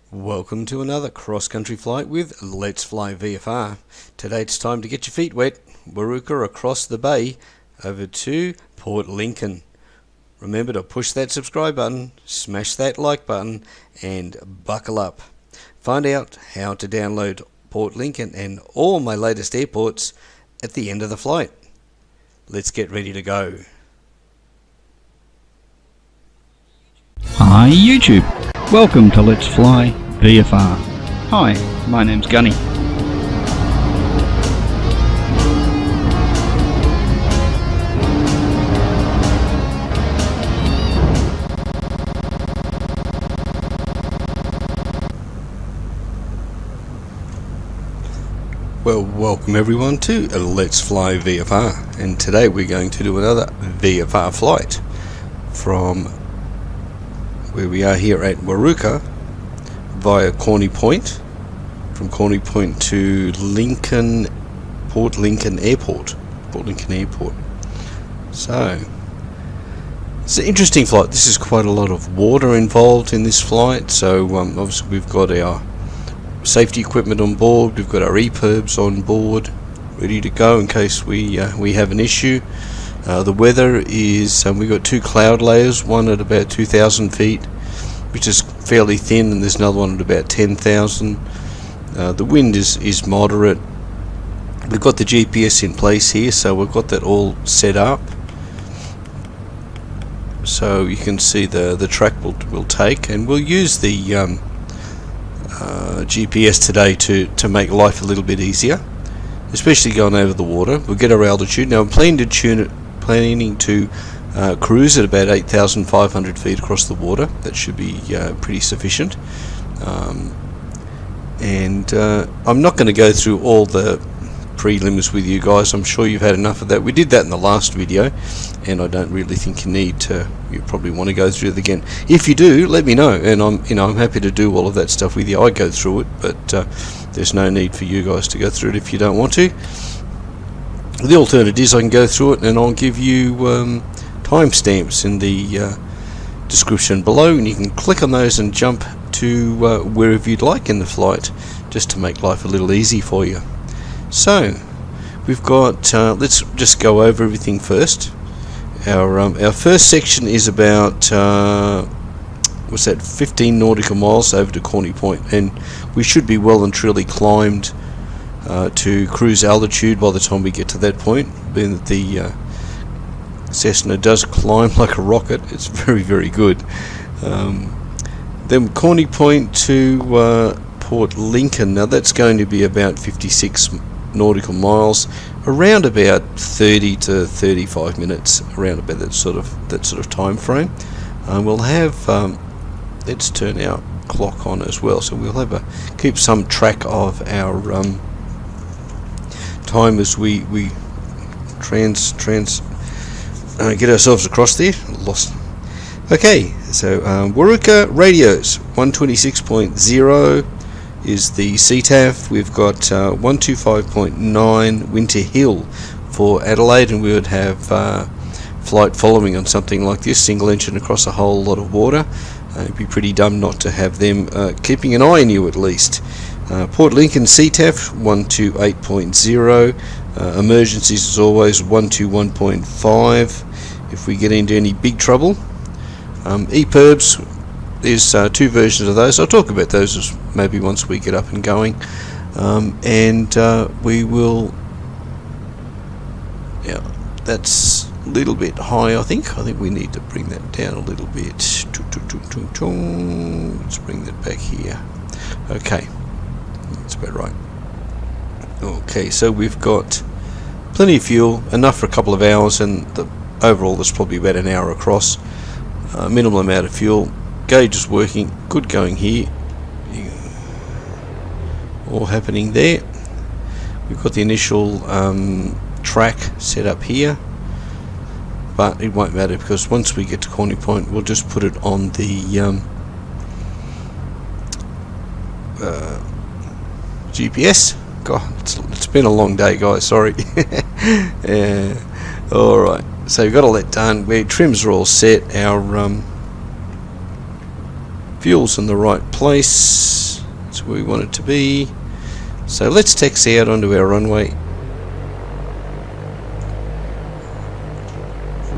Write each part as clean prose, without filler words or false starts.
Welcome to another cross-country flight with Let's Fly VFR. Today it's time to get your feet wet. Waruka across the bay over to Port Lincoln. Remember to push that subscribe button, smash that like button and buckle up. Find out how to download Port Lincoln and all my latest airports at the end of the flight. Let's get ready to go. Hi YouTube, welcome to Let's Fly VFR. Hi, my name's Gunny. Well, welcome everyone to Let's Fly VFR, and today we're going to do another VFR flight from where we are here at Waruka via Corny Point, from Corny Point to Port Lincoln Airport. So it's an interesting flight. This is quite a lot of water involved in this flight, so obviously we've got our safety equipment on board, we've got our EPIRBs on board ready to go in case we have an issue. The weather is, we've got two cloud layers, one at about 2,000 feet, which is fairly thin, and there's another one at about 10,000. The wind is moderate. We've got the GPS in place here, so we've got that all set up. So you can see the track will take, and we'll use the GPS today to make life a little bit easier, especially going over the water. We'll get our altitude. Now I'm planning to cruise at about 8,500 feet across the water. That should be pretty sufficient. And I'm not going to go through all the prelims with you guys. I'm sure you've had enough of that. We did that in the last video, and I don't really think you need to. You probably want to go through it again. If you do, let me know, and I'm happy to do all of that stuff with you. I go through it, but there's no need for you guys to go through it if you don't want to. The alternative is I can go through it, and I'll give you timestamps in the description below, and you can click on those and jump to wherever you'd like in the flight, just to make life a little easy for you. So we've got let's just go over everything first. Our first section is about 15 nautical miles over to Corny Point, and we should be well and truly climbed to cruise altitude by the time we get to that point, being that the Cessna does climb like a rocket. It's very, very good. Then Corny Point to Port Lincoln. Now that's going to be about 56 nautical miles, around about 30 to 35 minutes, around about that sort of time frame. We'll have let's turn our clock on as well, so we'll have keep some track of our time as we get ourselves across there. Lost. Okay, so Waruka radios 126.0 is the CTAF. We've got 125.9 Winter Hill for Adelaide, and we would have flight following on something like this, single engine across a whole lot of water. It'd be pretty dumb not to have them keeping an eye on you at least. Port Lincoln CTAF 128.0. Emergencies as always 121.5 if we get into any big trouble. EPIRBs, there's two versions of those. I'll talk about those maybe once we get up and going. We will, yeah, that's a little bit high. I think we need to bring that down a little bit. Let's bring that back here. Okay, that's about right. Okay, so we've got plenty of fuel, enough for a couple of hours, and overall there's probably about an hour across. Minimal amount of fuel. Gauge is working, good going here. All happening there. We've got the initial track set up here, but it won't matter because once we get to Corny Point, we'll just put it on the GPS. God, it's been a long day, guys. Sorry. All right. So we've got all that done. Where trims are all set. Our fuel's in the right place. That's where we want it to be. So let's taxi out onto our runway.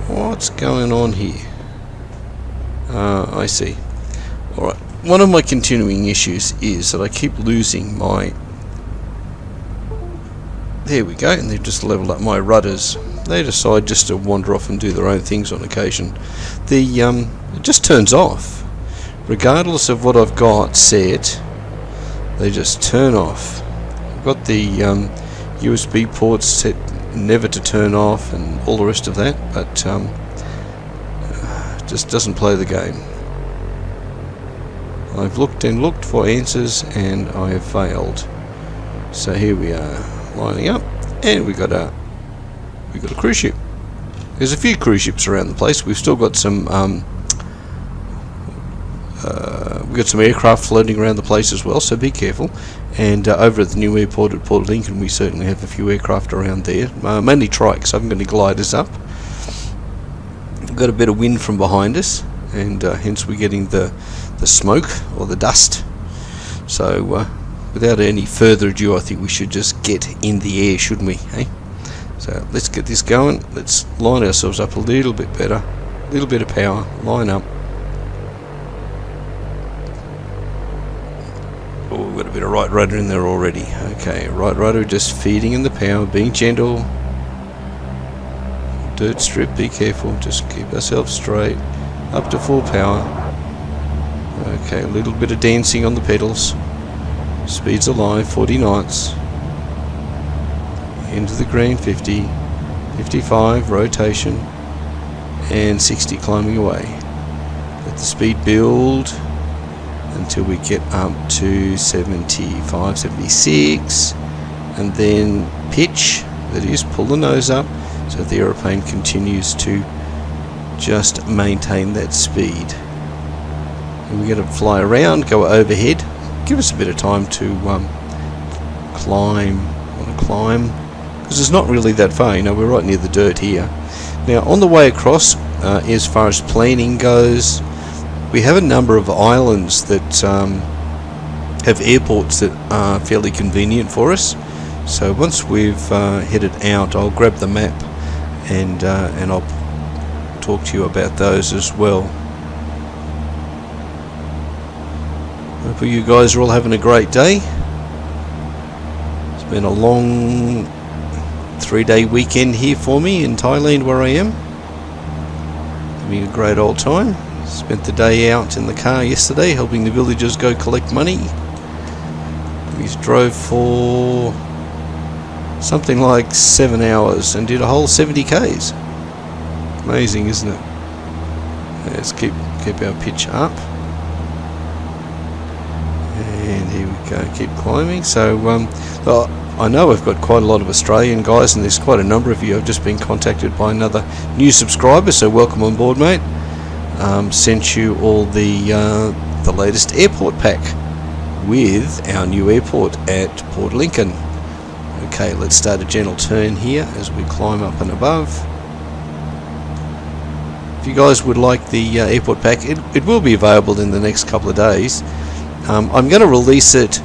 What's going on here? I see. Alright, one of my continuing issues is that I keep losing my... There we go, and they've just leveled up my rudders. They decide just to wander off and do their own things on occasion. It just turns off. Regardless of what I've got set, they just turn off. I've got the USB ports set never to turn off and all the rest of that, but just doesn't play the game. I've looked and looked for answers and I have failed. So here we are, lining up, and we got a cruise ship. There's a few cruise ships around the place. We've still got some we've got some aircraft floating around the place as well, so be careful. And over at the new airport at Port Lincoln, we certainly have a few aircraft around there, mainly trikes. I haven't got any gliders up. We've got a bit of wind from behind us, and hence we're getting the smoke or the dust. So without any further ado, I think we should just get in the air, shouldn't we? Hey? So let's get this going. Let's line ourselves up a little bit better. A little bit of power. Line up. Oh, we've got a bit of right rudder in there already. Okay, right rudder just feeding in the power, being gentle. Dirt strip, be careful. Just keep ourselves straight. Up to full power. Okay, a little bit of dancing on the pedals. Speed's alive, 40 knots. Into the green, 50, 55, rotation, and 60 climbing away. Let the speed build until we get up to 75, 76, and then pitch, that is, pull the nose up so the aeroplane continues to just maintain that speed. And we're going to fly around, go overhead, give us a bit of time to climb, because it's not really that far, you know, we're right near the dirt here. Now on the way across, as far as planning goes, we have a number of islands that have airports that are fairly convenient for us. So once we've headed out, I'll grab the map and I'll talk to you about those as well. Hope you guys are all having a great day. It's been a long 3-day weekend here for me in Thailand, where I am. Having a great old time. Spent the day out in the car yesterday helping the villagers go collect money. We drove for something like 7 hours and did a whole 70 k's. Amazing, isn't it? Let's keep our pitch up. And here we go, keep climbing. So I know we've got quite a lot of Australian guys, and there's quite a number of you. I've just been contacted by another new subscriber, so welcome on board, mate. Sent you all the latest airport pack with our new airport at Port Lincoln. Okay, let's start a gentle turn here as we climb up and above. If you guys would like the airport pack, it will be available in the next couple of days. I'm going to release it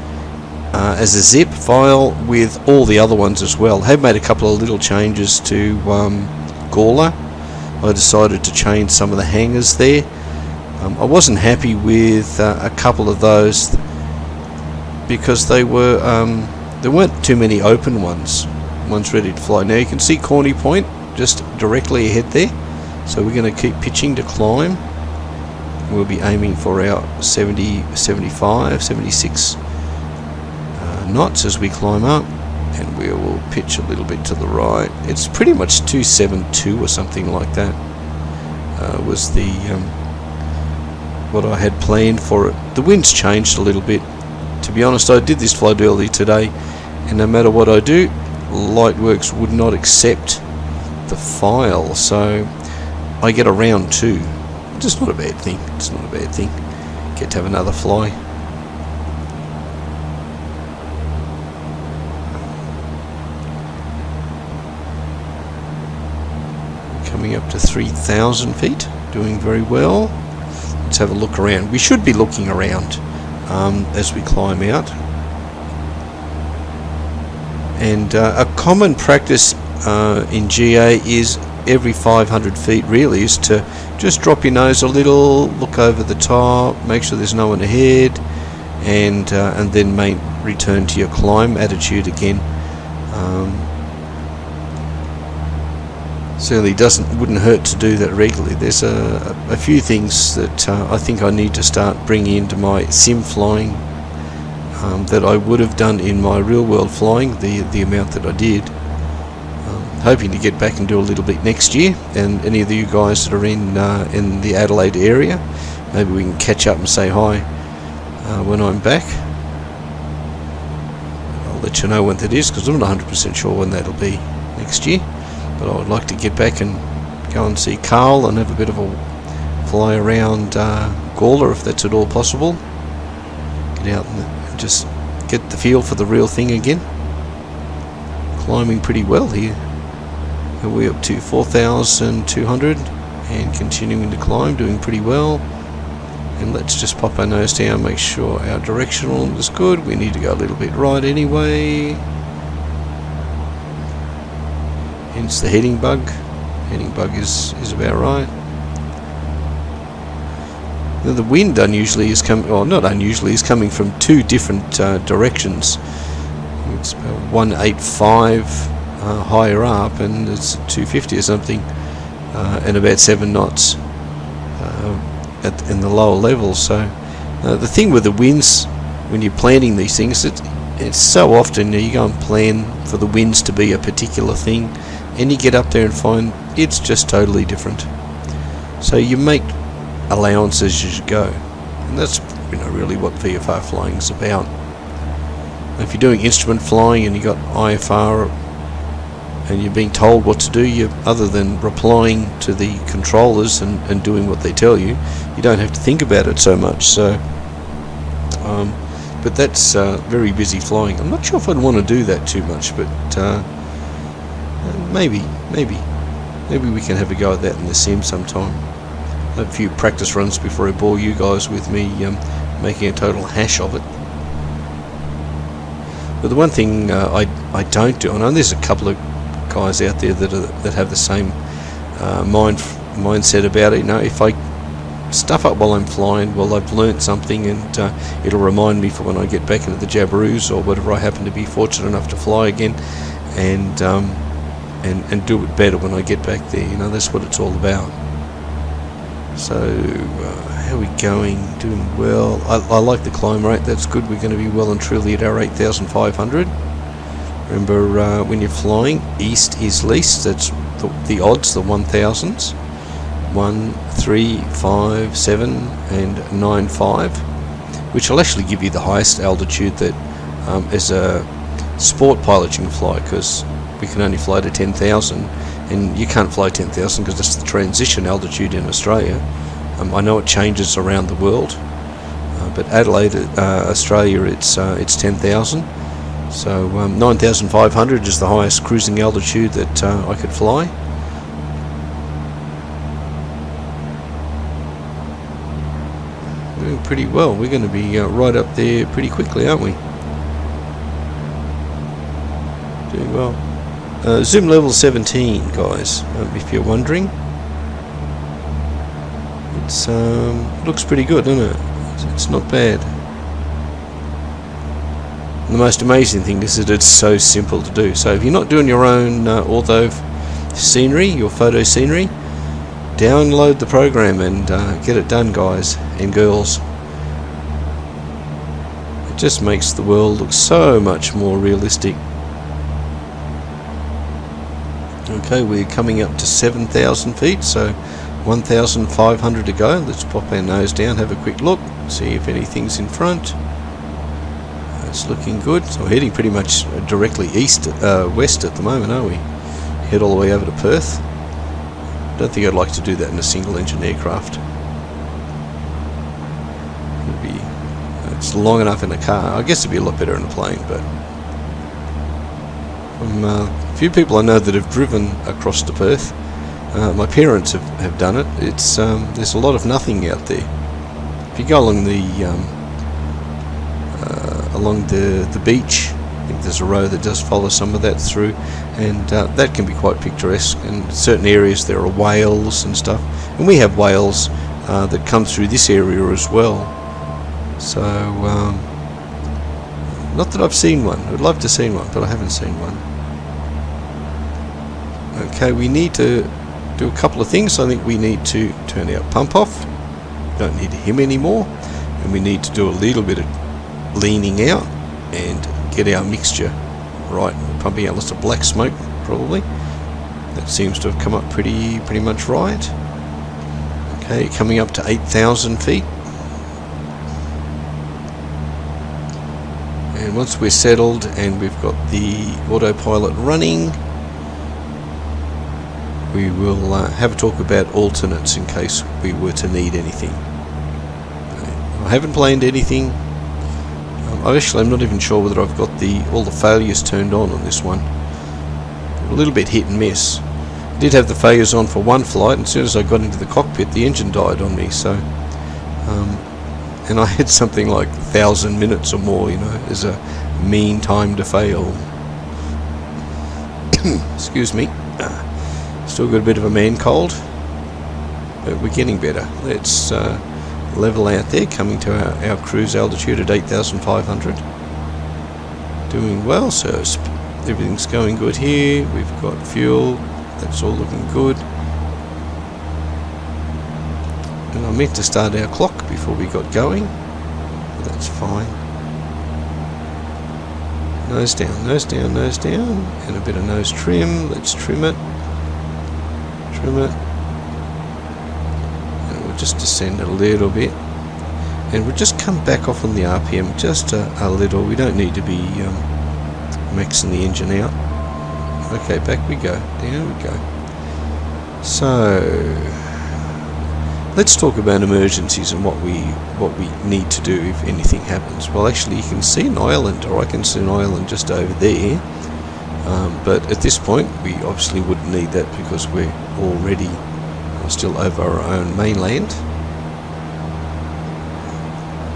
as a zip file with all the other ones as well. I have made a couple of little changes to Gawler. I decided to change some of the hangers there. I wasn't happy with a couple of those because they were there weren't too many open ones ready to fly. Now you can see Corny Point just directly ahead there, so we're going to keep pitching to climb. We'll be aiming for our 70, 75, 76 knots as we climb up, and we will pitch a little bit to the right. It's pretty much 272 or something like that was the what I had planned for it. The wind's changed a little bit. To be honest, I did this flight early today, and no matter what I do, Lightworks would not accept the file, so I get a round 2. Just not a bad thing. It's not a bad thing. Get to have another fly. Coming up to 3,000 feet, doing very well. Let's have a look around. We should be looking around. as we climb out. And a common practice in GA is every 500 feet really is to just drop your nose a little, look over the top, make sure there's no one ahead, and then return to your climb attitude again. Certainly wouldn't hurt to do that regularly. There's a few things that I think I need to start bringing into my sim flying that I would have done in my real world flying, the amount that I did. Hoping to get back and do a little bit next year, and any of you guys that are in the Adelaide area, maybe we can catch up and say hi when I'm back. I'll let you know when that is, because I'm not 100% sure when that'll be next year, but I would like to get back and go and see Carl and have a bit of a fly around Gawler if that's at all possible. Get out and just get the feel for the real thing again. Climbing pretty well here. We're up to 4,200 and continuing to climb, doing pretty well. And let's just pop our nose down, make sure our directional is good. We need to go a little bit right anyway. Hence the heading bug. Heading bug is about right. Now the wind unusually is coming, or not unusually, is coming from two different directions. It's about 185 higher up, and it's 250 or something, and about 7 knots in the lower levels. So the thing with the winds, when you're planning these things, it's so often you go and plan for the winds to be a particular thing, and you get up there and find it's just totally different. So you make allowances as you go, and that's really what VFR flying is about. If you're doing instrument flying and you got IFR and you're being told what to do, other than replying to the controllers and doing what they tell you, you don't have to think about it so much. So, but that's very busy flying. I'm not sure if I'd want to do that too much, but maybe we can have a go at that in the sim sometime. A few practice runs before I bore you guys with me making a total hash of it. But the one thing I don't do, I know there's a couple of guys out there that have the same mindset about it. If I stuff up while I'm flying, well, I've learnt something, and it'll remind me for when I get back into the Jabberoos or whatever I happen to be fortunate enough to fly again, and do it better when I get back there. That's what it's all about. So how are we going? Doing well. I like the climb rate. That's good. We're going to be well and truly at our 8,500. Remember, when you're flying, east is least. That's the odds, the 1,000s. 1, 3, 5, 7, and 9, 5, which will actually give you the highest altitude that as a sport pilot you can fly, because we can only fly to 10,000, and you can't fly 10,000 because that's the transition altitude in Australia. I know it changes around the world, but Adelaide, Australia, it's 10,000. So 9,500 is the highest cruising altitude that I could fly. Doing pretty well. We're going to be right up there pretty quickly, aren't we? Doing well. Zoom level 17, guys, if you're wondering. It's looks pretty good, doesn't it? It's not bad. The most amazing thing is that it's so simple to do. So if you're not doing your own ortho scenery, your photo scenery, download the program and get it done, guys and girls. It just makes the world look so much more realistic. Okay, we're coming up to 7,000 feet, so 1,500 to go. Let's pop our nose down, have a quick look, see if anything's in front. It's looking good. So we're heading pretty much directly west at the moment, aren't we? Head all the way over to Perth. Don't think I'd like to do that in a single engine aircraft. It's long enough in a car. I guess it'd be a lot better in a plane, but a few people I know that have driven across to Perth. My parents have done it. It's there's a lot of nothing out there. If you go along the along the beach. I think there's a road that does follow some of that through, and that can be quite picturesque. In certain areas there are whales and stuff, and we have whales that come through this area as well. So not that I've seen one. I'd love to see one, but I haven't seen one. Okay, we need to do a couple of things. I think we need to turn our pump off. We don't need him anymore, and we need to do a little bit of leaning out and get our mixture right. We're pumping out lots of black smoke, probably. That seems to have come up pretty much right. Okay, coming up to 8,000 feet. And once we're settled and we've got the autopilot running, we will have a talk about alternates in case we were to need anything. I haven't planned anything. I'm not even sure whether I've got all the failures turned on this one. A little bit hit and miss. I did have the failures on for one flight, and as soon as I got into the cockpit, the engine died on me. So, and I had something like 1,000 minutes or more, as a mean time to fail. Excuse me. Still got a bit of a man cold, but we're getting better. Let's level out there, coming to our cruise altitude at 8,500. Doing well, so everything's going good here. We've got fuel, that's all looking good. And I meant to start our clock before we got going, but that's fine. Nose down, nose down, nose down, and a bit of nose trim. Let's trim it. Trim it. Just descend a little bit, and we'll just come back off on the RPM just a little. We don't need to be maxing the engine out. Okay, back we go, down we go. So let's talk about emergencies and what we need to do if anything happens. Well, actually, you can see an island, or I can see an island just over there, but at this point we obviously wouldn't need that because we're already still over our own mainland.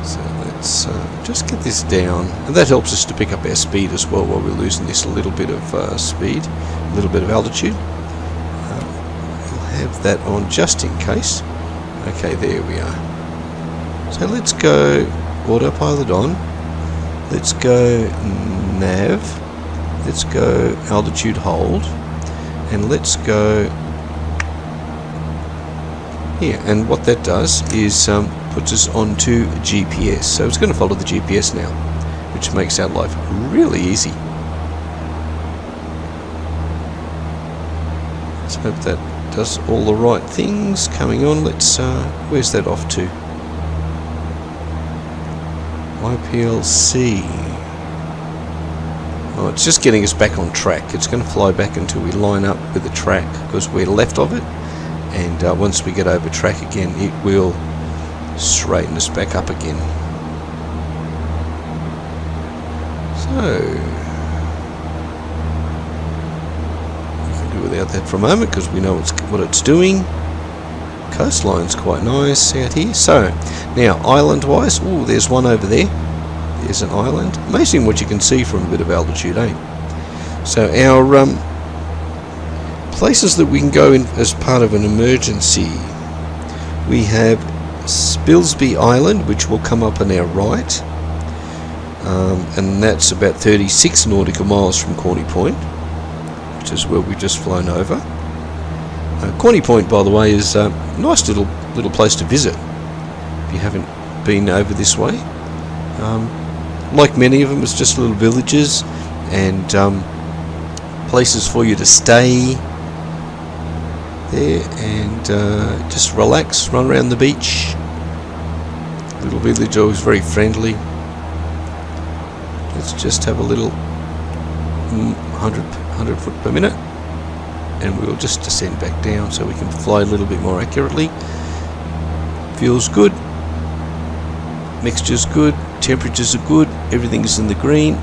So let's just get this down, and that helps us to pick up our speed as well while we're losing this little bit of speed, a little bit of altitude. We'll have that on just in case. Okay, there we are. So let's go autopilot on. Let's go nav. Let's go altitude hold, and let's go here. And what that does is puts us onto GPS. So it's going to follow the GPS now, which makes our life really easy. Let's hope that does all the right things. Coming on, let's where's that off to? YPLC. Oh, it's just getting us back on track. It's going to fly back until we line up with the track, because we're left of it, and once we get over track again, it will straighten us back up again. So we can do without that for a moment because we know what it's doing. Coastline's quite nice out here. So now, island wise, oh, there's one over there. There's an island. Amazing what you can see from a bit of altitude, eh? So our places that we can go in as part of an emergency, we have Spilsby Island, which will come up on our right, and that's about 36 nautical miles from Corny Point, which is where we've just flown over. Corny Point, by the way, is a nice little place to visit if you haven't been over this way. Like many of them, it's just little villages and places for you to stay there and just relax, run around the beach. Little village, always very friendly. Let's just have a little 100 foot per minute, and we'll just descend back down so we can fly a little bit more accurately. Feels good, mixture's good, temperatures are good, everything's in the green.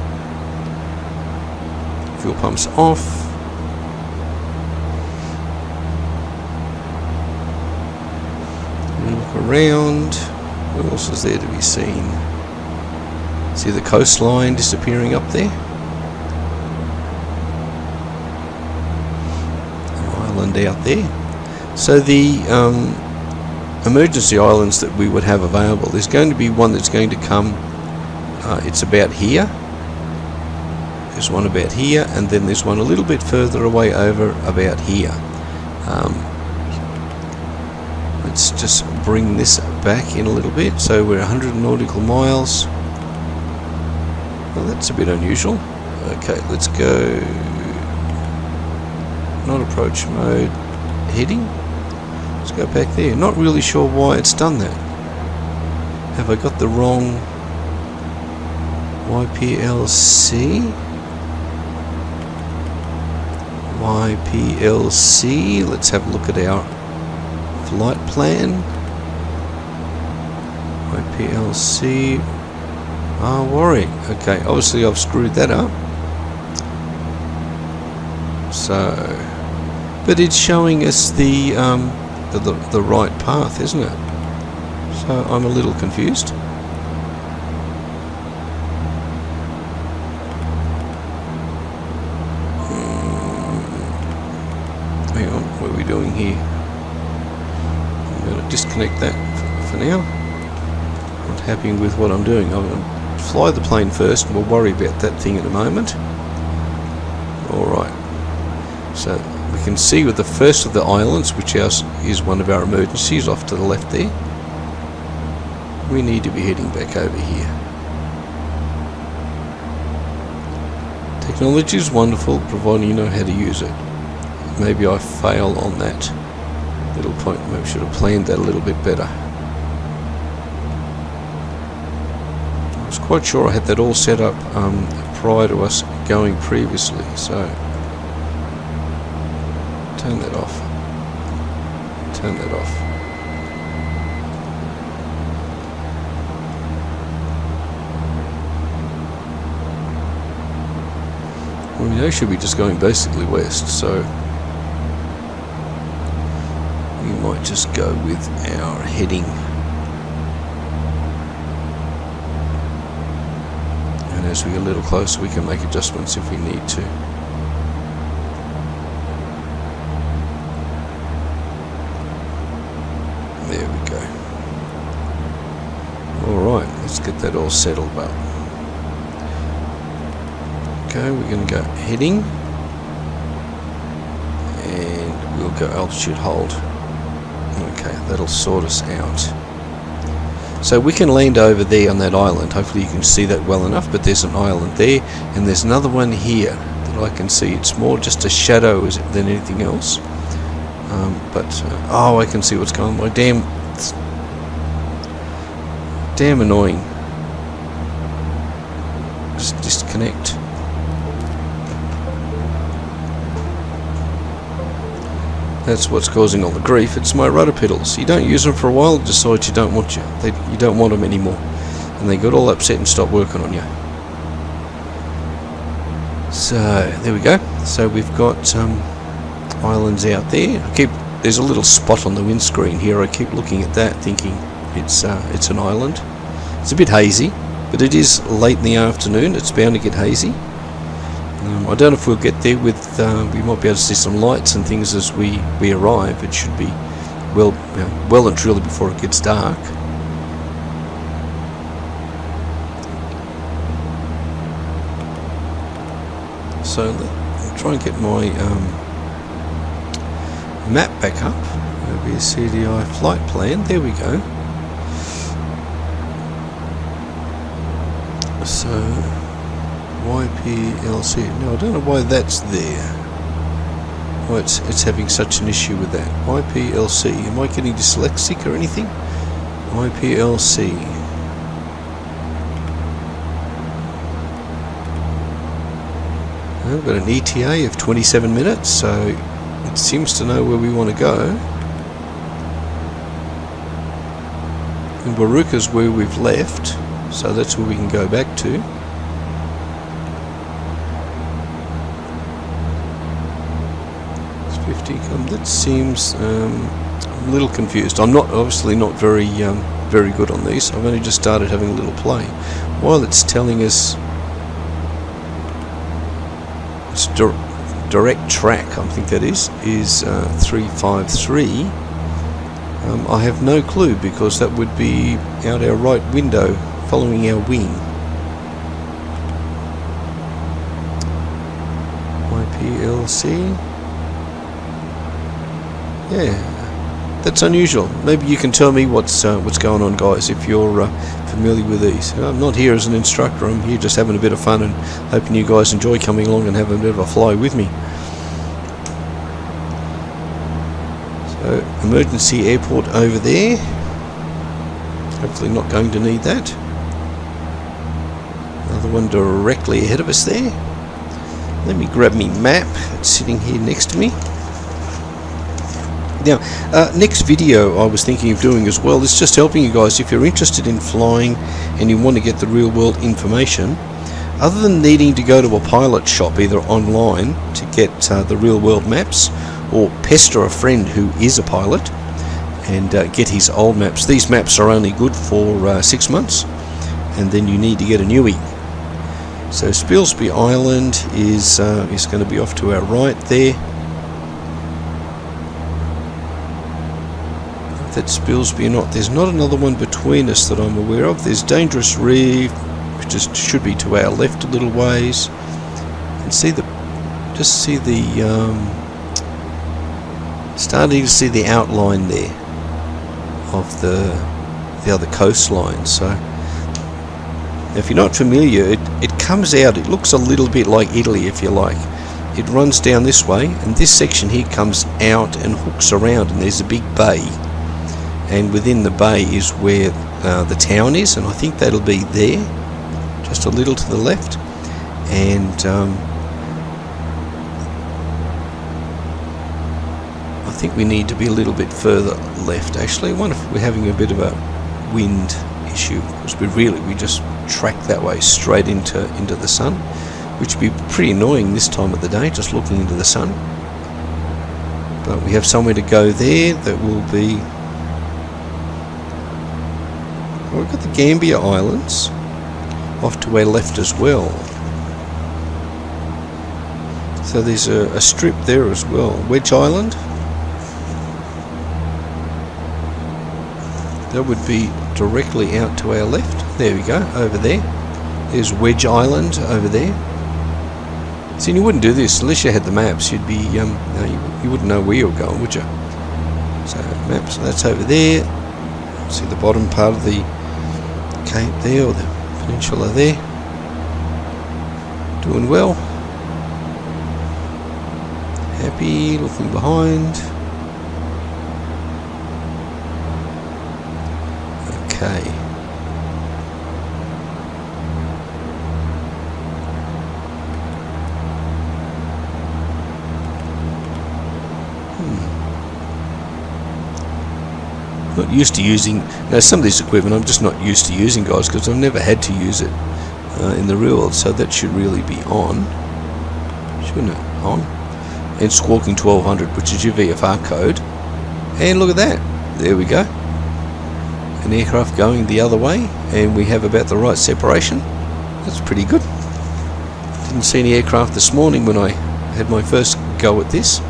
Fuel pumps off. Look around. What else is there to be seen? See the coastline disappearing up there? An island out there. So the emergency islands that we would have available, there's going to be one that's going to come, it's about here. There's one about here, and then there's one a little bit further away over about here. Let's just bring this back in a little bit. So we're 100 nautical miles. Well, that's a bit unusual. Okay, let's go. Not approach mode. Heading. Let's go back there. Not really sure why it's done that. Have I got the wrong YPLC? YPLC. Let's have a look at our flight plan. YPLC. Warwick. Okay, obviously I've screwed that up. So, but it's showing us the right path, isn't it? So I'm a little confused. Hang on, what are we doing here? I'm going to disconnect that for now. I'm not happy with what I'm doing. I'm going to fly the plane first, and we'll worry about that thing in a moment. Alright, so we can see with the first of the islands, which is one of our emergencies off to the left there. We need to be heading back over here. Technology is wonderful, providing you know how to use it. Maybe I fail on that little point. Maybe I should have planned that a little bit better. I was quite sure I had that all set up prior to us going previously, so turn that off. Turn that off. Well, we know should be just going basically west, so we might just go with our heading. And as we get a little closer, we can make adjustments if we need to. There we go. Alright, let's get that all settled up. Okay, we're going to go heading. And we'll go altitude hold. Okay, that'll sort us out. So we can land over there on that island. Hopefully you can see that well enough, but there's an island there, and there's another one here that I can see. It's more just a shadow than anything else. Oh, I can see what's going on. Damn annoying. Just disconnect. That's what's causing all the grief. It's my rudder pedals. You don't use them for a while, decide you don't want you don't want them anymore, and they got all upset and stopped working on you. So there we go. So we've got islands out there. There's a little spot on the windscreen here. I keep looking at that, thinking it's an island. It's a bit hazy, but it is late in the afternoon. It's bound to get hazy. I don't know if we'll get there with. We might be able to see some lights and things as we arrive. It should be well and truly before it gets dark. So I'll try and get my map back up. There'll be a CDI flight plan. There we go. So YPLC. No, I don't know why that's there. Why it's having such an issue with that. YPLC. Am I getting dyslexic or anything? YPLC. I've got an ETA of 27 minutes, so it seems to know where we want to go. And Baruka's where we've left, so that's where we can go back to. It's 50. That seems I'm a little confused. I'm obviously not very very good on these. I've only just started having a little play. While it's telling us it's direct track, I think that is 353. I have no clue, because that would be out our right window following our wing. YPLC. Yeah, that's unusual. Maybe you can tell me what's going on, guys, if you're familiar with these. I'm not here as an instructor. I'm here just having a bit of fun and hoping you guys enjoy coming along and having a bit of a fly with me. So, emergency airport over there. Hopefully not going to need that. Another one directly ahead of us there. Let me grab me map. It's sitting here next to me. Now, next video I was thinking of doing as well is just helping you guys, if you're interested in flying and you want to get the real world information, other than needing to go to a pilot shop either online to get the real world maps, or pester a friend who is a pilot and get his old maps. These maps are only good for 6 months, and then you need to get a newie. So Spilsby Island is going to be off to our right there. If that's Spilsby or not, there's not another one between us that I'm aware of. There's Dangerous Reef, which just should be to our left a little ways. And starting to see the outline there of the other coastline. So if you're not familiar, it comes out, it looks a little bit like Italy, if you like. It runs down this way, and this section here comes out and hooks around, and there's a big bay, and within the bay is where the town is, and I think that'll be there, just a little to the left. And I think we need to be a little bit further left. Actually, I wonder if we're having a bit of a wind issue, because we just track that way straight into the sun, which would be pretty annoying this time of the day, just looking into the sun. But we have somewhere to go there that will be... Well, we've got the Gambier Islands off to our left as well. So there's a strip there as well. Wedge Island. That would be directly out to our left. There we go, over there. There's Wedge Island over there. See, you wouldn't do this unless you had the maps. You'd be, you wouldn't know where you were going, would you? So maps, that's over there. See the bottom part of the cape there, or the peninsula there. Doing well. Happy, looking behind. Okay. Not used to using some of this equipment. I'm just not used to using, guys, because I've never had to use it in the real world. So that should really be on, shouldn't it? On. And Squawking 1200, which is your VFR code. And look at that. There we go. An aircraft going the other way, and we have about the right separation. That's pretty good. Didn't see any aircraft this morning when I had my first go at this.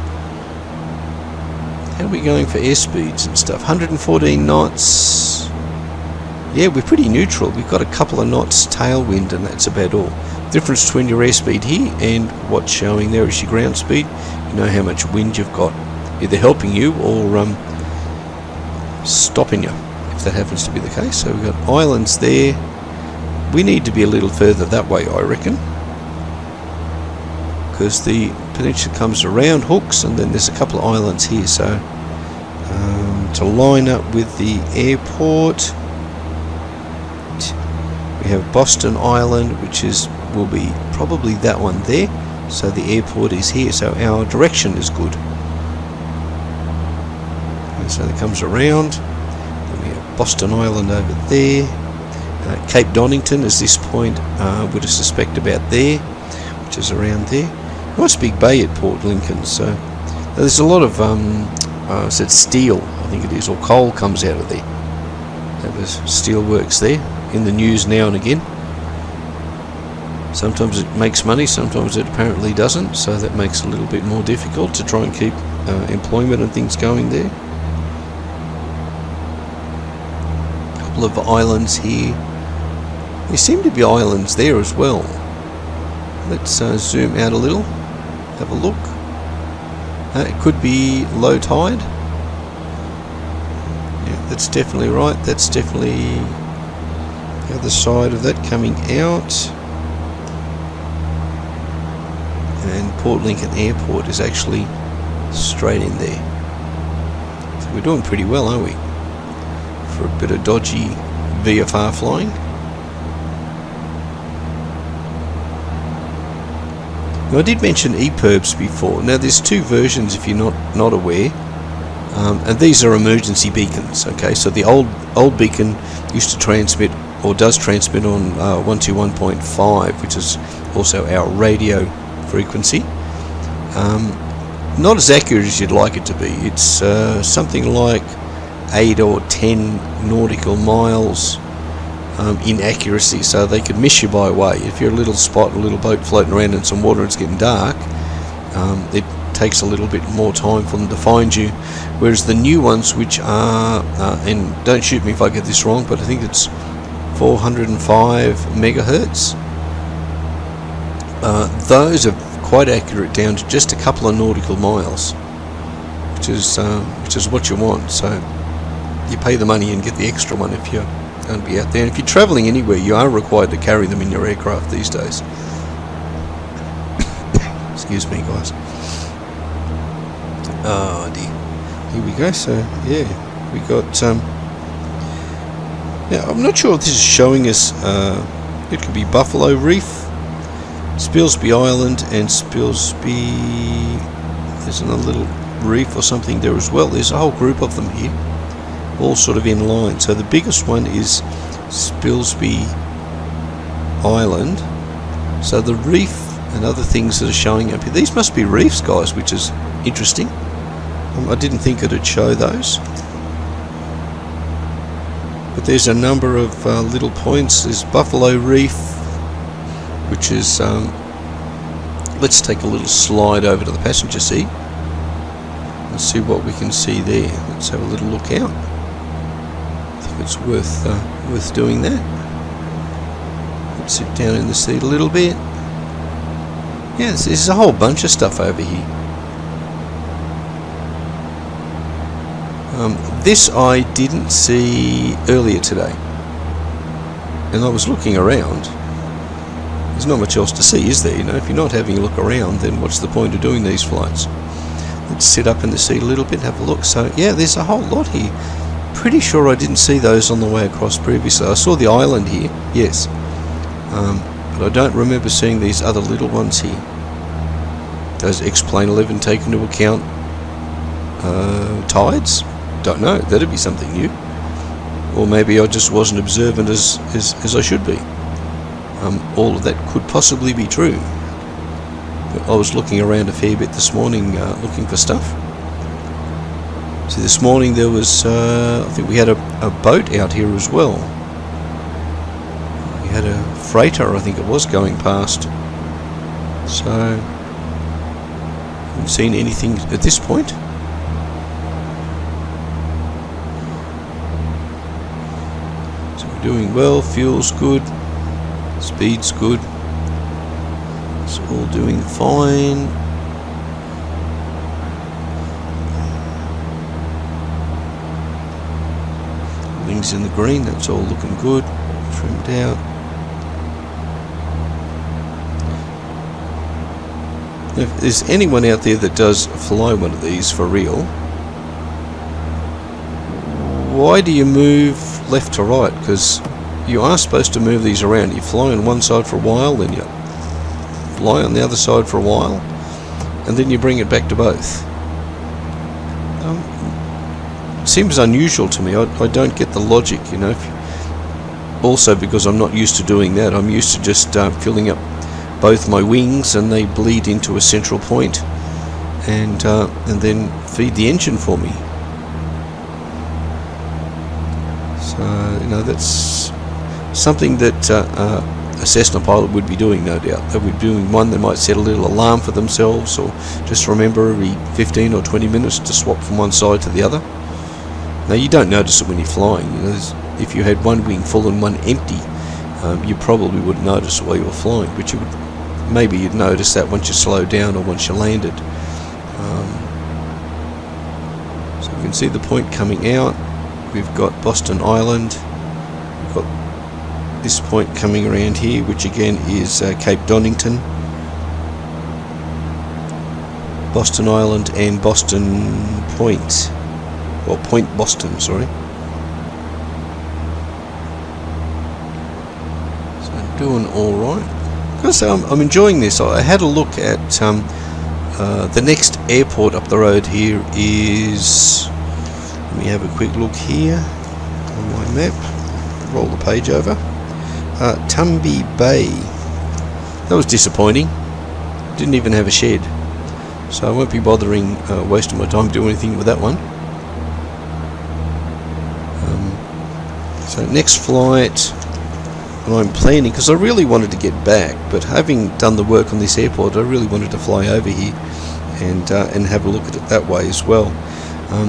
How are we going for airspeeds and stuff? 114 knots. Yeah, we're pretty neutral. We've got a couple of knots tailwind, and that's about all. Difference between your airspeed here and what's showing there is your ground speed. You know how much wind you've got, either helping you or stopping you, if that happens to be the case. So we've got islands there. We need to be a little further that way, I reckon, because the peninsula comes around, hooks, and then there's a couple of islands here. So to line up with the airport, we have Boston Island, which will be probably that one there. So the airport is here, so our direction is good. And so it comes around. Then we have Boston Island over there. Cape Donington is this point, would I suspect about there, which is around there. Nice big bay at Port Lincoln. So there's a lot of steel, I think it is, or coal comes out of there. Have the steelworks there, in the news now and again. Sometimes it makes money, sometimes it apparently doesn't, so that makes it a little bit more difficult to try and keep employment and things going there. A couple of islands here. There seem to be islands there as well. Let's zoom out a little, have a look. It could be low tide. Yeah, that's definitely right. That's definitely the other side of that coming out. And Port Lincoln Airport is actually straight in there. So we're doing pretty well, aren't we? For a bit of dodgy VFR flying. Now, I did mention EPIRBs before. Now there's two versions if you're not aware. And these are emergency beacons, okay? So the old beacon used to transmit, or does transmit, on 121.5, which is also our radio frequency. Not as accurate as you'd like it to be. It's something like 8 or 10 nautical miles in accuracy, so they could miss you by way. If you're a little spot, a little boat floating around in some water and it's getting dark, it takes a little bit more time for them to find you. Whereas the new ones, which are, and don't shoot me if I get this wrong, but I think it's 405 megahertz. Those are quite accurate down to just a couple of nautical miles, which is what you want. So you pay the money and get the extra one if you're going to be out there. And if you're travelling anywhere, you are required to carry them in your aircraft these days. Excuse me, guys. Oh dear. Here we go. So yeah, we got. Now I'm not sure if this is showing us. It could be Buffalo Reef, Spilsby Island, and Spilsby. There's another little reef or something there as well. There's a whole group of them here, all sort of in line. So the biggest one is Spilsby Island. So the reef and other things that are showing up here, these must be reefs, guys, which is interesting. I didn't think it'd show those. But there's a number of little points. There's Buffalo Reef, which is, let's take a little slide over to the passenger seat and see what we can see there. Let's have a little look out. I think it's worth doing that. Let's sit down in the seat a little bit. Yeah, there's a whole bunch of stuff over here. This I didn't see earlier today, and I was looking around. There's not much else to see, is there? You know, if you're not having a look around, then what's the point of doing these flights? Let's sit up in the seat a little bit, have a look. So yeah, there's a whole lot here. Pretty sure I didn't see those on the way across previously. I saw the island here, yes, but I don't remember seeing these other little ones here. Does X-Plane 11 take into account tides? Don't know, that'd be something new. Or maybe I just wasn't observant as I should be. All of that could possibly be true. But I was looking around a fair bit this morning, looking for stuff. See, this morning there was, I think we had a boat out here as well. We had a freighter, I think it was, going past. So, haven't seen anything at this point. Doing well, fuel's good, speed's good, it's all doing fine. Wings in the green, that's all looking good, trimmed out. If there's anyone out there that does fly one of these for real, why do you move left to right? Because you are supposed to move these around. You fly on one side for a while, then you fly on the other side for a while, and then you bring it back to both. It seems unusual to me. I don't get the logic, you know. Also because I'm not used to doing that. I'm used to just filling up both my wings, and they bleed into a central point, and then feed the engine for me. So So you know, that's something that a Cessna pilot would be doing, no doubt. They would be doing one. They might set a little alarm for themselves, or just remember every 15 or 20 minutes to swap from one side to the other. Now you don't notice it when you're flying. You know, if you had one wing full and one empty, you probably wouldn't notice it while you were flying, but you would, maybe you'd notice that once you slowed down or once you landed. So you can see the point coming out. We've got Boston Island. We've got this point coming around here, which again is Cape Donington, Boston Island and Boston Point, or Point Boston, sorry. So I'm doing alright. Because I'm enjoying this. I had a look at the next airport up the road here is, let me have a quick look here on my map, roll the page over. Tumby Bay. That was disappointing. Didn't even have a shed, so I won't be bothering wasting my time doing anything with that one. So next flight, and I'm planning, because I really wanted to get back, but having done the work on this airport, I really wanted to fly over here and have a look at it that way as well.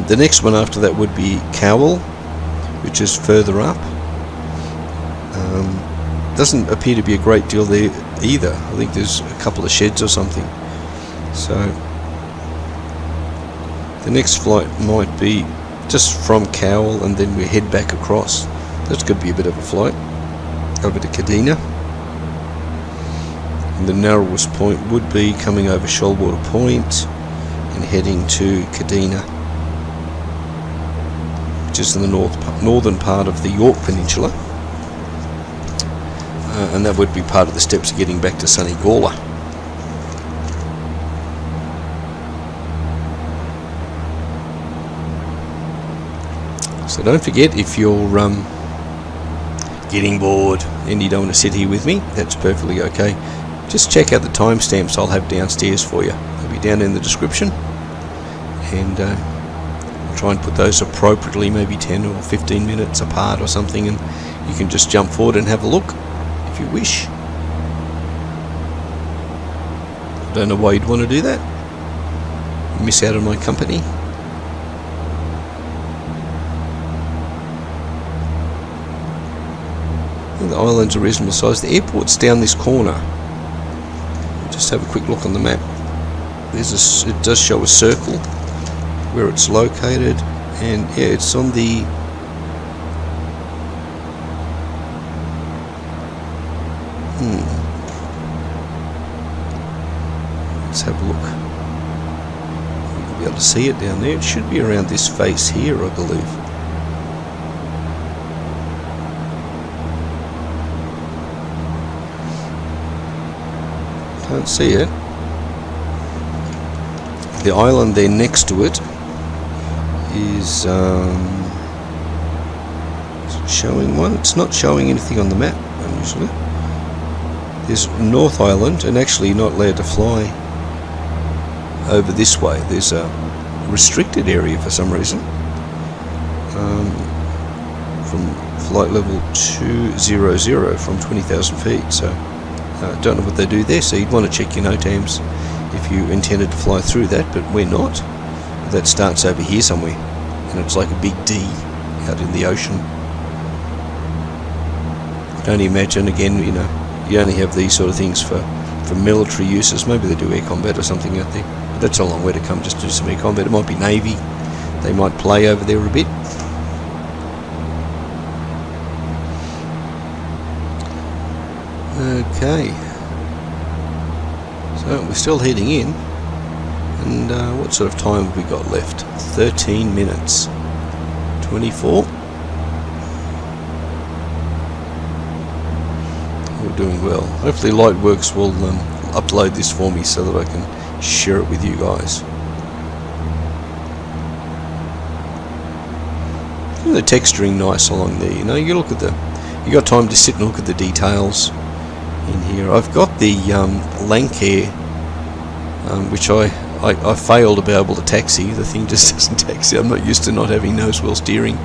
The next one after that would be Cowell, which is further up. Doesn't appear to be a great deal there either. I think there's a couple of sheds or something. So the next flight might be just from Cowell, and then we head back across. That's going to be a bit of a flight over to Kadena. And the narrowest point would be coming over Shoalwater Point and heading to Kadena, which is in the northern part of the York Peninsula. And that would be part of the steps of getting back to sunny Gawler. So don't forget, if you're getting bored and you don't want to sit here with me, that's perfectly okay. Just check out the timestamps I'll have downstairs for you. They'll be down in the description, and I'll try and put those appropriately, maybe 10 or 15 minutes apart or something, and you can just jump forward and have a look if you wish. Don't know why you'd want to do that. Miss out on my company. The island's a reasonable size. The airport's down this corner. Just have a quick look on the map. It does show a circle where it's located, and yeah, it's on the let's have a look. You'll be able to see it down there. It should be around this face here, I believe. Can't see it. The island there next to it is it showing one? It's not showing anything on the map, unusually. There's North Island, and actually you're not allowed to fly over this way. There's a restricted area for some reason, from flight level 200 from 20,000 feet. So don't know what they do there, so you'd want to check your NOTAMs if you intended to fly through that, but we're not. That starts over here somewhere, and it's like a big D out in the ocean. You can only imagine, again, you know, you only have these sort of things for military uses. Maybe they do air combat or something out there, but that's a long way to come just to do some air combat. It might be Navy, they might play over there a bit. Okay, so we're still heading in, and what sort of time have we got left? 13 minutes. 24. We're doing well. Hopefully Lightworks will upload this for me so that I can share it with you guys. Isn't the texturing nice along there? You know, you look at you got time to sit and look at the details in here. I've got the Lancair, which I failed to be able to taxi. The thing just doesn't taxi. I'm not used to not having nose wheel steering.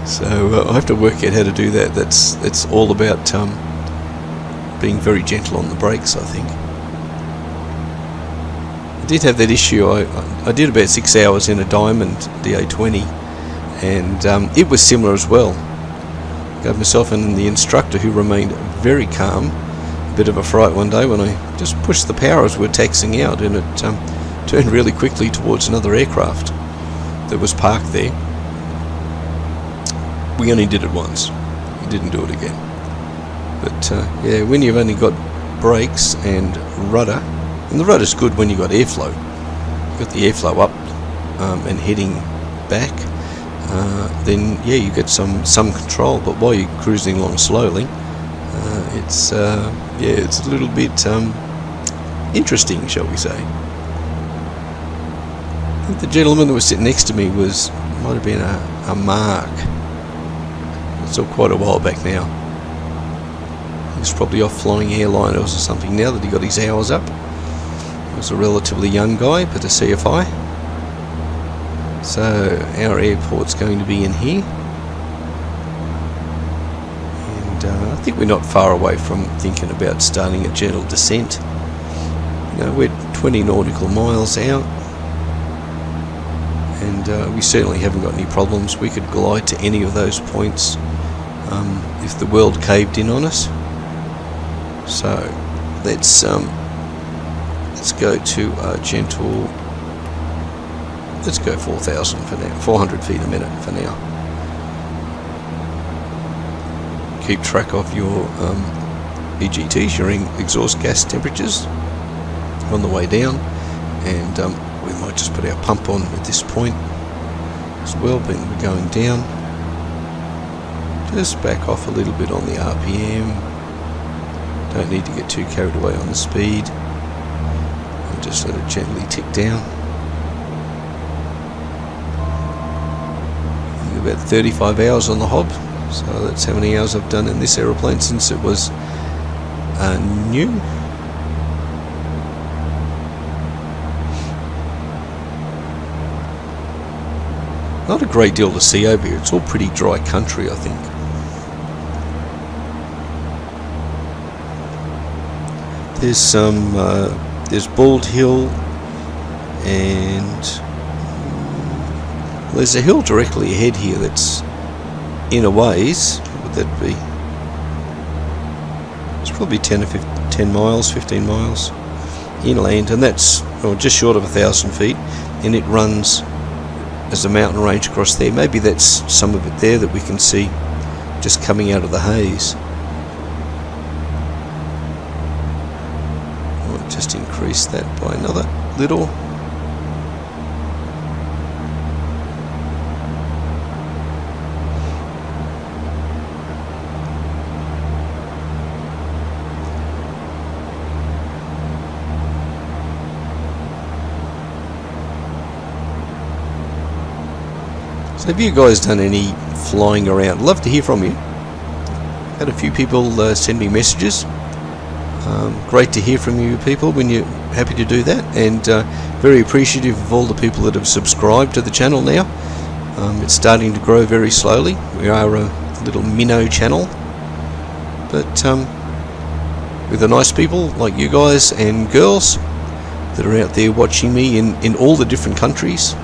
So I have to work out how to do that. It's all about being very gentle on the brakes, I think. I did have that issue. I did about 6 hours in a Diamond DA20, and it was similar as well. Gave myself and the instructor, who remained very calm, a bit of a fright one day when I just pushed the power as we were taxiing out, and it turned really quickly towards another aircraft that was parked there. We only did it once. We didn't do it again. But yeah, when you've only got brakes and rudder, and the rudder's good when you've got airflow. You've got the airflow up and heading back, then yeah, you get some control. But while you're cruising along slowly, it's a little bit interesting, shall we say. I think the gentleman that was sitting next to me might have been a Mark. It's all quite a while back now. He's probably off flying airliners or something now that he got his hours up. He was a relatively young guy, but a CFI. So our airport's going to be in here, and I think we're not far away from thinking about starting a gentle descent. You know, we're 20 nautical miles out, and we certainly haven't got any problems. We could glide to any of those points if the world caved in on us. So let's go to a gentle. Let's go 4,000 for now. 400 feet a minute for now. Keep track of your EGTs, your exhaust gas temperatures, on the way down, and we might just put our pump on at this point as well. But we're going down. Just back off a little bit on the RPM. Don't need to get too carried away on the speed. And just let it gently tick down. About 35 hours on the hob, so that's how many hours I've done in this aeroplane since it was new. Not a great deal to see over here. It's all pretty dry country, I think. There's Bald Hill, and there's a hill directly ahead here that's in a ways. What would that be? It's probably 15 miles inland, and that's just short of 1,000 feet, and it runs as a mountain range across there. Maybe that's some of it there that we can see just coming out of the haze. I'll just increase that by another little. So have you guys done any flying around? Love to hear from you. Had a few people send me messages. Great to hear from you people when you're happy to do that, and very appreciative of all the people that have subscribed to the channel now. It's starting to grow very slowly. We are a little minnow channel, but with the nice people like you guys and girls that are out there watching me in all the different countries.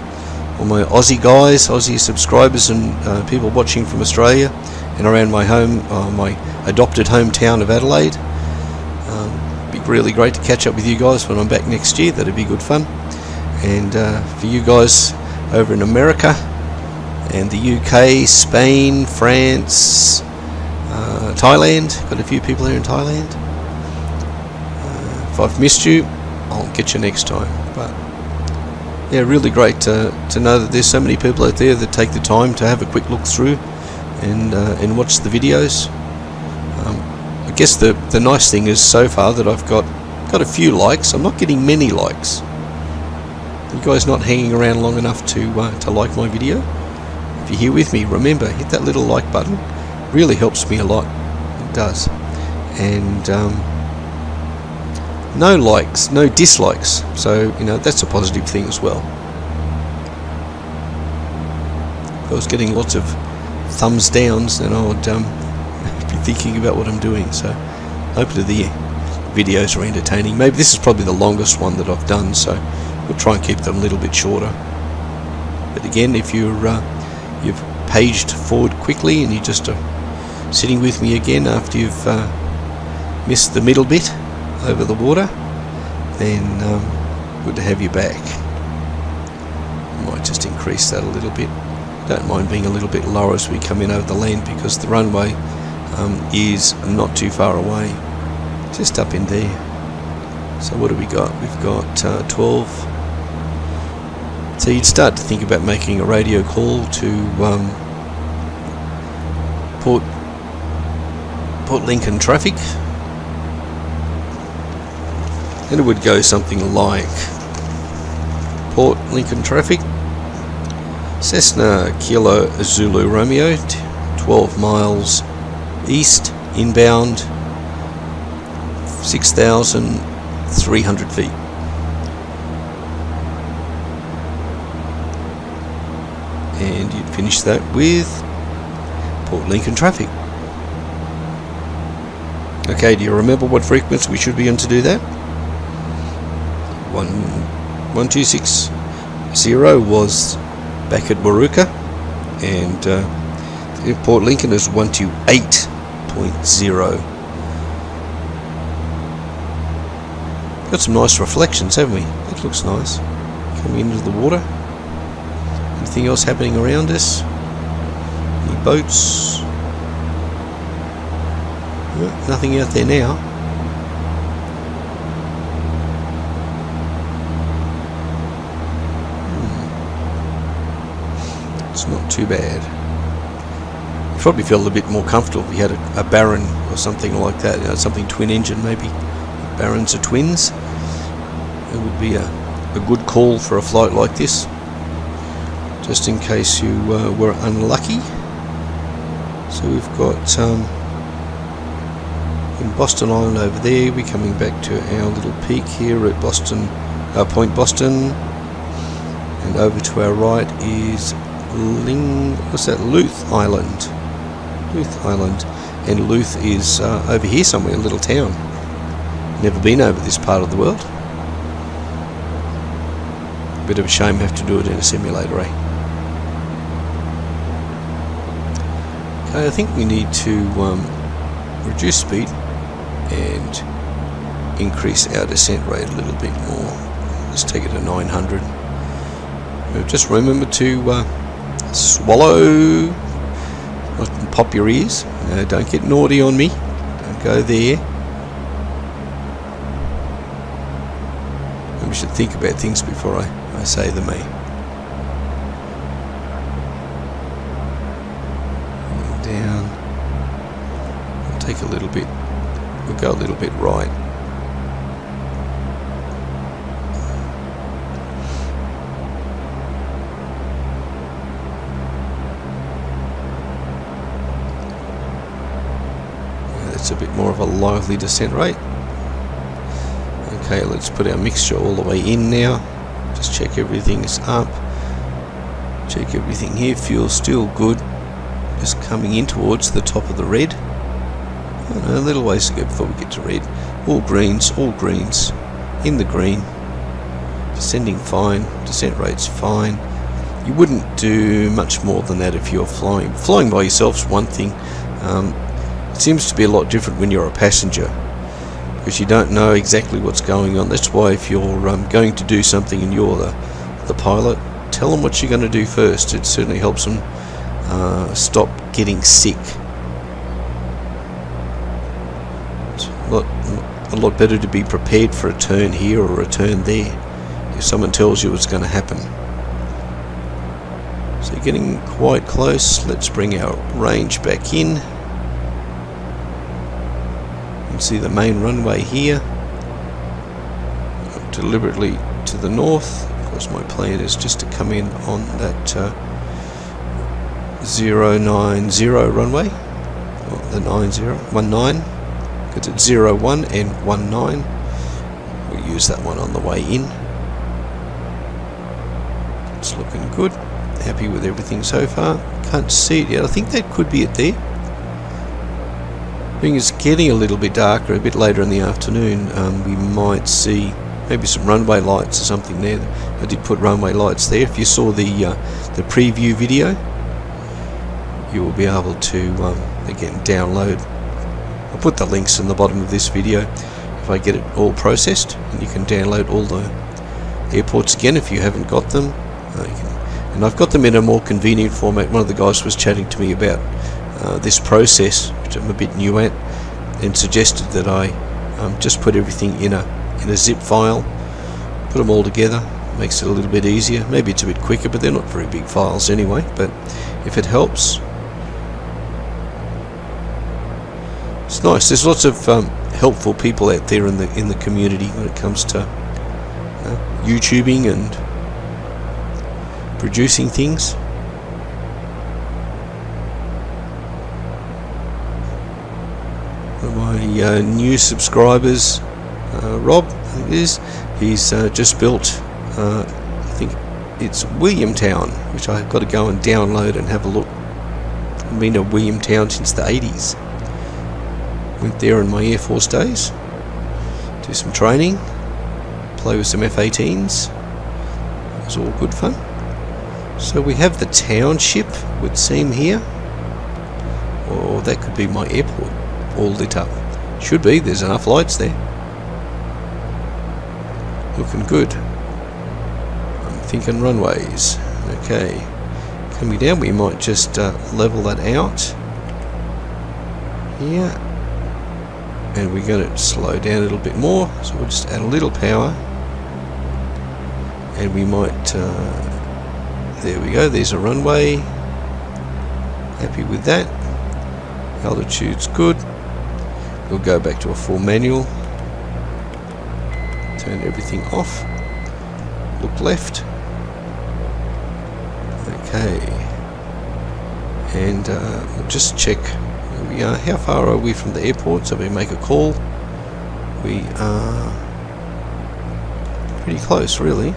All my Aussie guys, Aussie subscribers, and people watching from Australia and around my home, my adopted hometown of Adelaide. It'd be really great to catch up with you guys when I'm back next year. That'd be good fun. And for you guys over in America and the UK, Spain, France, Thailand. Got a few people here in Thailand. If I've missed you, I'll get you next time. But yeah, really great to know that there's so many people out there that take the time to have a quick look through and watch the videos. I guess the nice thing is so far that I've got a few likes. I'm not getting many likes. You guys not hanging around long enough to like my video? If you're here with me, remember, hit that little like button. Really helps me a lot. It does. And no likes, no dislikes, so that's a positive thing as well. If I was getting lots of thumbs downs, then I would be thinking about what I'm doing. So hopefully the videos are entertaining. Maybe this is probably the longest one that I've done, so we'll try and keep them a little bit shorter. But again, if you've paged forward quickly and you're just sitting with me again after you've missed the middle bit over the water, then good to have you back. Might just increase that a little bit. Don't mind being a little bit lower as we come in over the land, because the runway is not too far away, just up in there. So what do we got? We've got 12. So you'd start to think about making a radio call to Port Lincoln traffic, and it would go something like: Port Lincoln traffic, Cessna Kilo Zulu Romeo, 12 miles east, inbound, 6,300 feet. And you'd finish that with Port Lincoln traffic. Okay, do you remember what frequency we should be on to do that? 1260 was back at Waruka, and Port Lincoln is 128.0. Got some nice reflections, haven't we? That looks nice. Coming into the water. Anything else happening around us? Any boats? No, nothing out there now. It's not too bad. You probably feel a bit more comfortable if you had a Baron or something like that, you know, something twin engine maybe. Barons are twins. It would be a good call for a flight like this, just in case you were unlucky. So we've got in Boston Island over there. We're coming back to our little peak here at Boston, Point Boston, and over to our right is Luth Island. Luth Island, and Luth is over here somewhere, a little town. Never been over this part of the world. Bit of a shame have to do it in a simulator, eh? Okay, I think we need to reduce speed and increase our descent rate a little bit more. Let's take it to 900. Just remember to swallow, not pop your ears. Don't get naughty on me. Don't go there. We should think about things before I say them, eh? Down. We'll take a little bit. We'll go a little bit right. That's a bit more of a lively descent rate. Okay, let's put our mixture all the way in now. Just check everything's up. Check everything here. Fuel's still good. Just coming in towards the top of the red. Oh no, a little ways to go before we get to red. All greens, in the green. Descending fine. Descent rate's fine. You wouldn't do much more than that if you're flying. Flying by yourself's one thing. It seems to be a lot different when you're a passenger, because you don't know exactly what's going on. That's why if you're going to do something and you're the pilot, tell them what you're going to do first. It certainly helps them stop getting sick. It's a lot better to be prepared for a turn here or a turn there if someone tells you what's going to happen. So getting quite close. Let's bring our range back in. See the main runway here, deliberately to the north. Of course my plan is just to come in on that 090 runway, or the 19, because it's 01 and 19. We'll use that one on the way in. It's looking good. happy with everything so far. Can't see it yet. I think that could be it there. I think it's getting a little bit darker, a bit later in the afternoon. We might see maybe some runway lights or something there. I did put runway lights there. If you saw the preview video, you will be able to again download. I'll put the links in the bottom of this video if I get it all processed, and you can download all the airports again if you haven't got them. And I've got them in a more convenient format. One of the guys was chatting to me about this process, which I'm a bit new at, and suggested that I just put everything in a zip file, put them all together. Makes it a little bit easier. Maybe it's a bit quicker, but they're not very big files anyway. But if it helps, it's nice. There's lots of helpful people out there in the community when it comes to YouTubing and producing things. One of my new subscribers, Rob, I think it is, he's just built, I think it's Williamtown, which I've got to go and download and have a look. I've been to Williamtown since the 80s. Went there in my Air Force days, do some training, play with some F-18s. It was all good fun. So we have the township, would seem here, or that could be my airport, all lit up. Should be, there's enough lights there. Looking good. I'm thinking runways. Okay, coming down, we might just level that out here, and we're going to slow down a little bit more, so we'll just add a little power, and we might there we go, there's a runway. Happy with that. Altitude's good. We'll go back to a full manual. Turn everything off. Look left. Okay. And we'll just check where we are. How far are we from the airport? So we make a call. We are pretty close, really.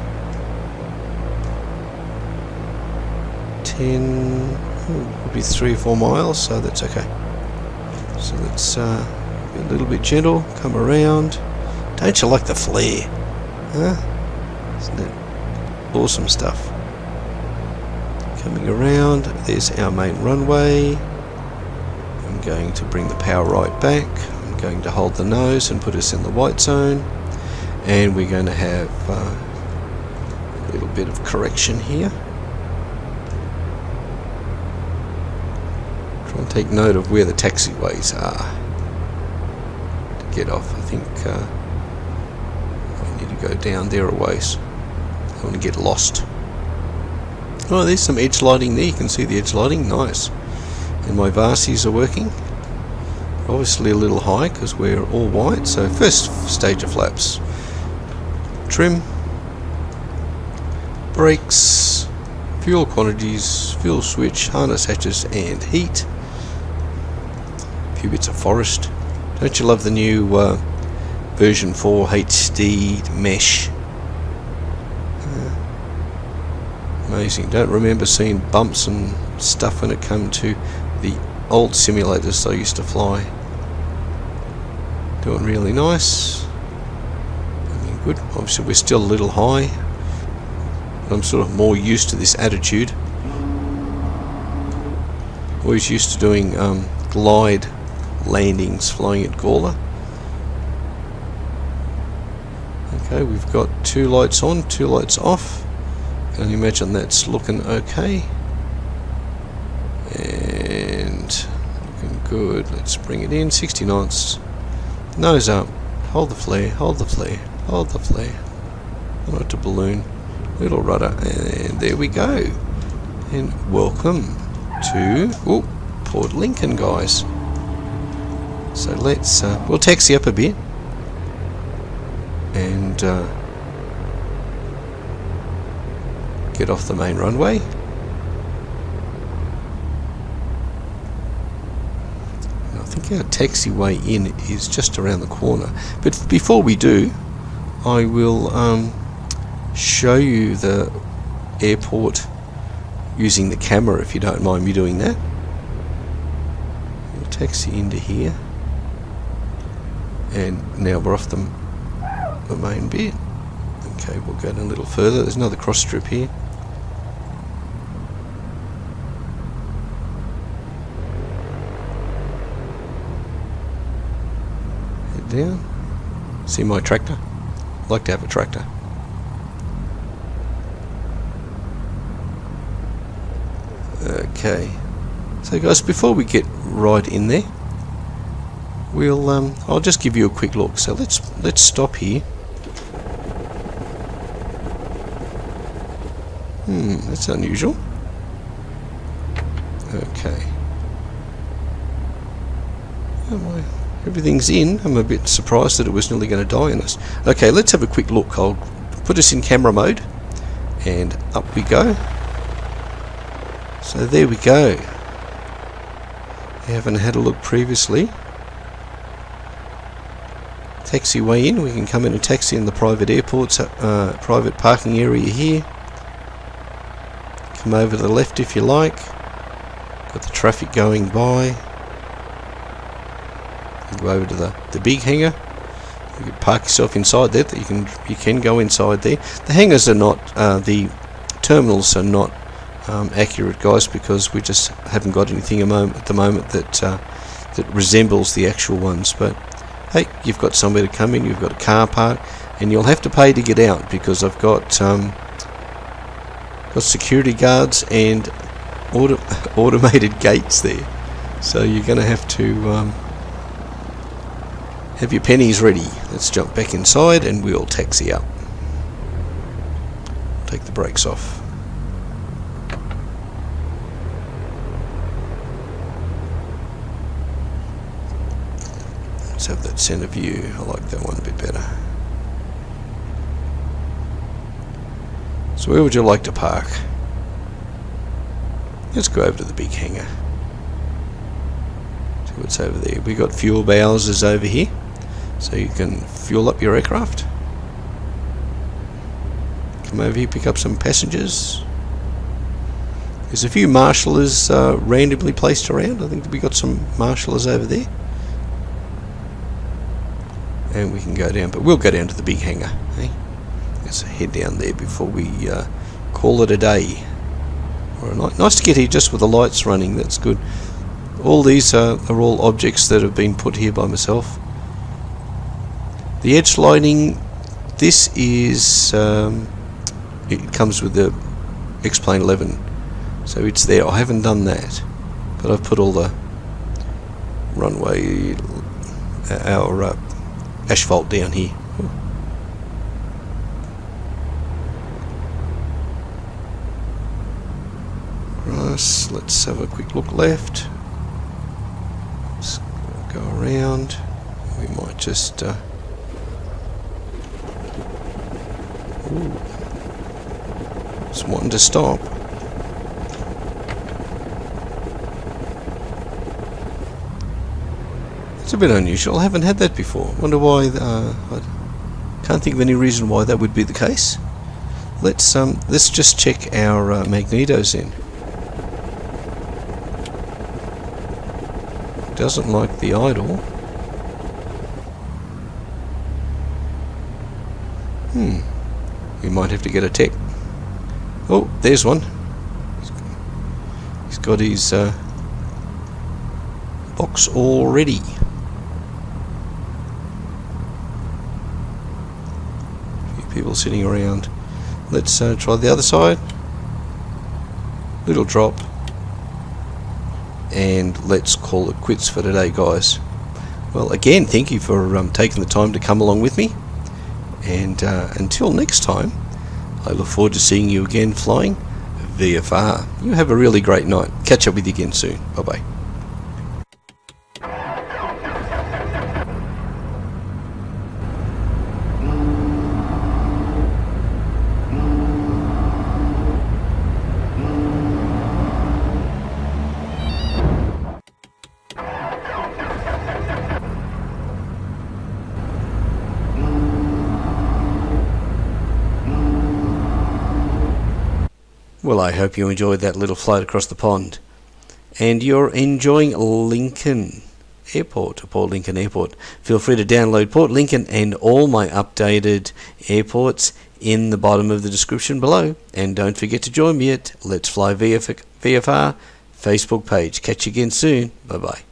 10, probably 3 or 4 miles, so that's okay. So let's be a little bit gentle, come around. Don't you like the flare? Huh? Isn't it awesome stuff? Coming around, there's our main runway. I'm going to bring the power right back. I'm going to hold the nose and put us in the white zone. And we're going to have a little bit of correction here. Try and take note of where the taxiways are to get off. I think I need to go down there a ways. I don't want to get lost. Oh, there's some edge lighting there. You can see the edge lighting. Nice. And my Varsies are working. Obviously a little high because we're all white. So first stage of flaps. Trim. Brakes. Fuel quantities. Fuel switch. Harness hatches and heat. A few bits of forest. Don't you love the new version 4 HD mesh? Amazing. Don't remember seeing bumps and stuff when it came to the old simulators I used to fly. Doing really nice. I mean, good. Obviously we're still a little high. I'm sort of more used to this attitude. Always used to doing glide landings flying at Gawler. Okay, we've got 2 lights on, 2 lights off. Can you imagine that's looking okay? And looking good. Let's bring it in. 60 knots. Nose up. Hold the flare. Hold the flare. Hold the flare. Not to balloon. Little rudder. And there we go. And welcome to Port Lincoln, guys. So let's we'll taxi up a bit and get off the main runway. I think our taxiway in is just around the corner. But before we do, I will show you the airport using the camera if you don't mind me doing that. We'll taxi into here, and now we're off the main bit. Okay, we'll go down a little further. There's another cross strip here. Head down. See my tractor? I'd like to have a tractor. Okay, so guys, before we get right in there, we'll I'll just give you a quick look. So let's stop here. That's unusual. Okay. Everything's in. I'm a bit surprised that it was nearly going to die on us. Okay, let's have a quick look. I'll put us in camera mode, and up we go. So there we go. We haven't had a look previously. Taxiway in. We can come in and taxi in the private airport's private parking area here. Come over to the left if you like. Got the traffic going by. Go over to the big hangar. You can park yourself inside there. You can go inside there. The hangars are not. The terminals are not accurate, guys, because we just haven't got anything at the moment that resembles the actual ones. But hey, you've got somewhere to come in. You've got a car park, and you'll have to pay to get out because I've got security guards and automated gates there. So you're going to have to have your pennies ready. Let's jump back inside and we'll taxi up. Take the brakes off. Let's have that center view. I like that one a bit better. So where would you like to park? Let's go over to the big hangar. See what's over there. We got fuel bowsers over here, so you can fuel up your aircraft. Come over here, pick up some passengers. There's a few marshallers randomly placed around. I think we got some marshallers over there. And we can go down, but we'll go down to the big hangar. Eh? Let's head down there before we call it a day or a night. Nice to get here just with the lights running. That's good. All these are all objects that have been put here by myself. The edge lighting. This is it comes with the X-Plane 11, so it's there. I haven't done that, but I've put all the runway, our asphalt down here. Right, let's have a quick look left. Let's go around. We might just just wanting to stop. It's a bit unusual. I haven't had that before. Wonder why. I can't think of any reason why that would be the case. Let's just check our magnetos in. Doesn't like the idle. We might have to get a tech. Oh, there's one. He's got his box all ready. A few people sitting around. Let's try the other side. Little drop. And let's call it quits for today, guys. Well, again, thank you for taking the time to come along with me. And until next time, I look forward to seeing you again flying VFR. You have a really great night. Catch up with you again soon. Bye-bye. Well, I hope you enjoyed that little float across the pond. And you're enjoying Lincoln Airport, Port Lincoln Airport. Feel free to download Port Lincoln and all my updated airports in the bottom of the description below. And don't forget to join me at Let's Fly VFR Facebook page. Catch you again soon. Bye-bye.